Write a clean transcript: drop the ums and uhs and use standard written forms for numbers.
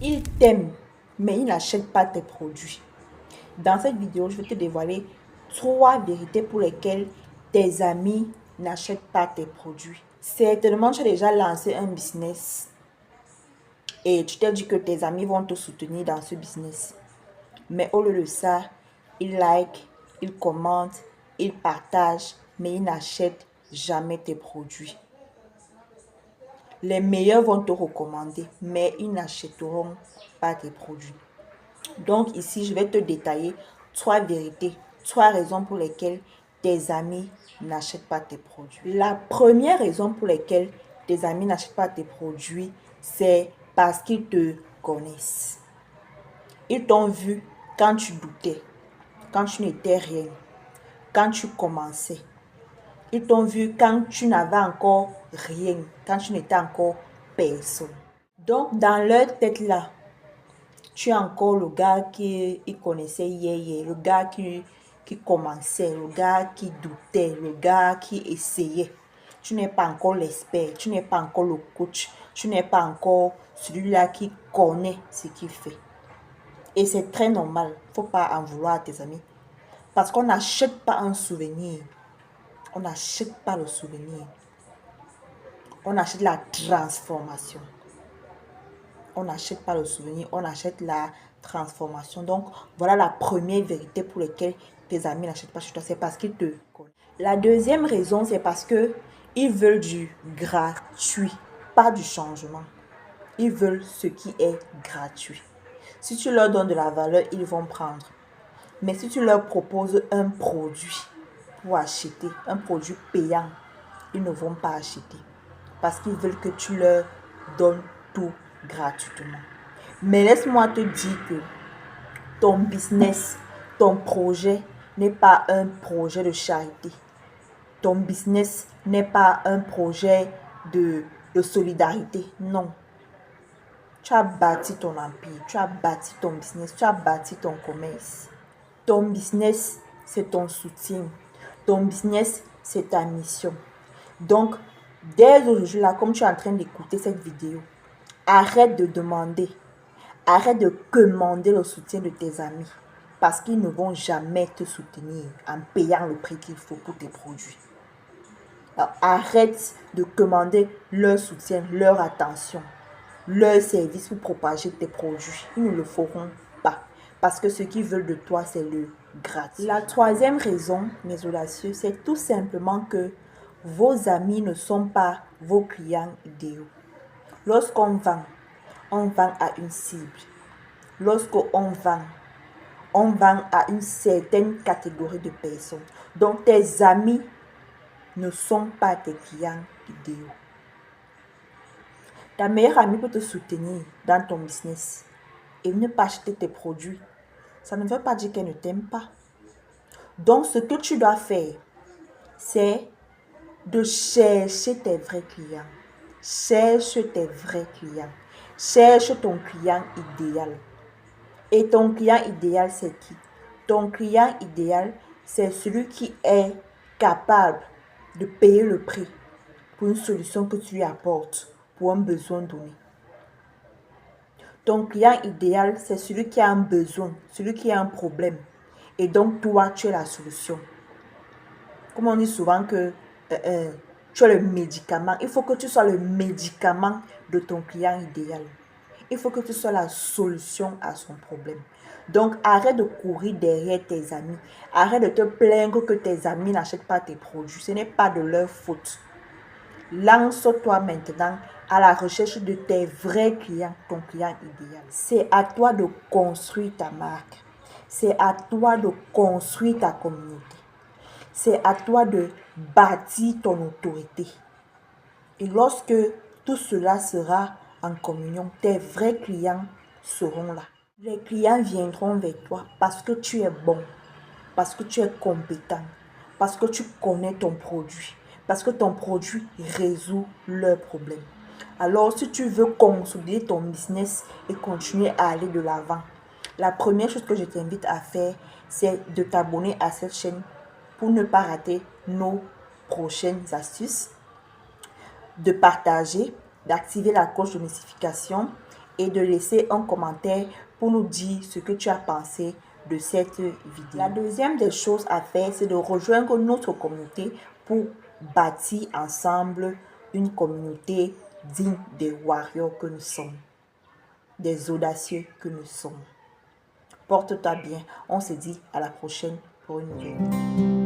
Ils t'aiment, mais ils n'achètent pas tes produits. Dans cette vidéo, je vais te dévoiler 3 vérités pour lesquelles tes amis n'achètent pas tes produits. Certainement, tu as déjà lancé un business et tu t'es dit que tes amis vont te soutenir dans ce business. Mais au lieu de ça, ils like, ils commentent, ils partagent, mais ils n'achètent jamais tes produits. Les meilleurs vont te recommander, mais ils n'achèteront pas tes produits. Donc ici, je vais te détailler 3 vérités, 3 raisons pour lesquelles tes amis n'achètent pas tes produits. La première raison pour laquelle tes amis n'achètent pas tes produits, c'est parce qu'ils te connaissent. Ils t'ont vu quand tu doutais, quand tu n'étais rien, quand tu commençais. Ils t'ont vu quand tu n'avais encore rien, quand tu n'étais encore personne. Donc, dans leur tête là, tu es encore le gars qui connaissait hier, le gars qui commençait, le gars qui doutait, le gars qui essayait. Tu n'es pas encore l'expert, tu n'es pas encore le coach, tu n'es pas encore celui-là qui connaît ce qu'il fait. Et c'est très normal, il ne faut pas en vouloir à tes amis. Parce qu'on n'achète pas un souvenir. On n'achète pas le souvenir. On achète la transformation. On n'achète pas le souvenir, on achète la transformation. Donc, voilà la première vérité pour laquelle tes amis n'achètent pas chez toi. C'est parce qu'ils te connaissent. La deuxième raison, c'est parce qu'ils veulent du gratuit, pas du changement. Ils veulent ce qui est gratuit. Si tu leur donnes de la valeur, ils vont prendre. Mais si tu leur proposes un produit pour acheter, un produit payant, ils ne vont pas acheter. Parce qu'ils veulent que tu leur donnes tout gratuitement. Mais laisse-moi te dire que ton business, ton projet n'est pas un projet de charité. Ton business n'est pas un projet de solidarité. Non. Tu as bâti ton empire, tu as bâti ton business, tu as bâti ton commerce. Ton business, c'est ton soutien. Ton business, c'est ta mission. Donc, dès aujourd'hui, là, comme tu es en train d'écouter cette vidéo, arrête de demander. Arrête de commander le soutien de tes amis. Parce qu'ils ne vont jamais te soutenir en payant le prix qu'il faut pour tes produits. Alors, arrête de commander leur soutien, leur attention, leur service pour propager tes produits. Ils ne le feront pas. Parce que ce qu'ils veulent de toi, c'est le gratuit. La troisième raison, mes audacieux, c'est tout simplement que vos amis ne sont pas vos clients idéaux. Lorsqu'on vend à une cible. Lorsqu'on vend à une certaine catégorie de personnes. Donc, tes amis ne sont pas tes clients idéaux. Ta meilleure amie peut te soutenir dans ton business et ne pas acheter tes produits. Ça ne veut pas dire qu'elle ne t'aime pas. Donc, ce que tu dois faire, c'est de chercher tes vrais clients. Cherche tes vrais clients. Cherche ton client idéal. Et ton client idéal, c'est qui? Ton client idéal, c'est celui qui est capable de payer le prix pour une solution que tu lui apportes, pour un besoin donné. Ton client idéal, c'est celui qui a un besoin, celui qui a un problème. Et donc, toi, tu es la solution. Comme on dit souvent que tu es le médicament. Il faut que tu sois le médicament de ton client idéal. Il faut que tu sois la solution à son problème. Donc, arrête de courir derrière tes amis. Arrête de te plaindre que tes amis n'achètent pas tes produits. Ce n'est pas de leur faute. Lance-toi maintenant à la recherche de tes vrais clients, ton client idéal. C'est à toi de construire ta marque. C'est à toi de construire ta communauté. C'est à toi de bâtir ton autorité. Et lorsque tout cela sera en communion, tes vrais clients seront là. Les clients viendront vers toi parce que tu es bon, parce que tu es compétent, parce que tu connais ton produit, parce que ton produit résout leurs problèmes. Alors, si tu veux consolider ton business et continuer à aller de l'avant, la première chose que je t'invite à faire, c'est de t'abonner à cette chaîne pour ne pas rater nos prochaines astuces, de partager, d'activer la cloche de notification et de laisser un commentaire pour nous dire ce que tu as pensé de cette vidéo. La deuxième des choses à faire, c'est de rejoindre notre communauté pour bâtir ensemble une communauté digne des warriors que nous sommes, des audacieux que nous sommes. Porte-toi bien. On se dit à la prochaine pour une nouvelle vidéo.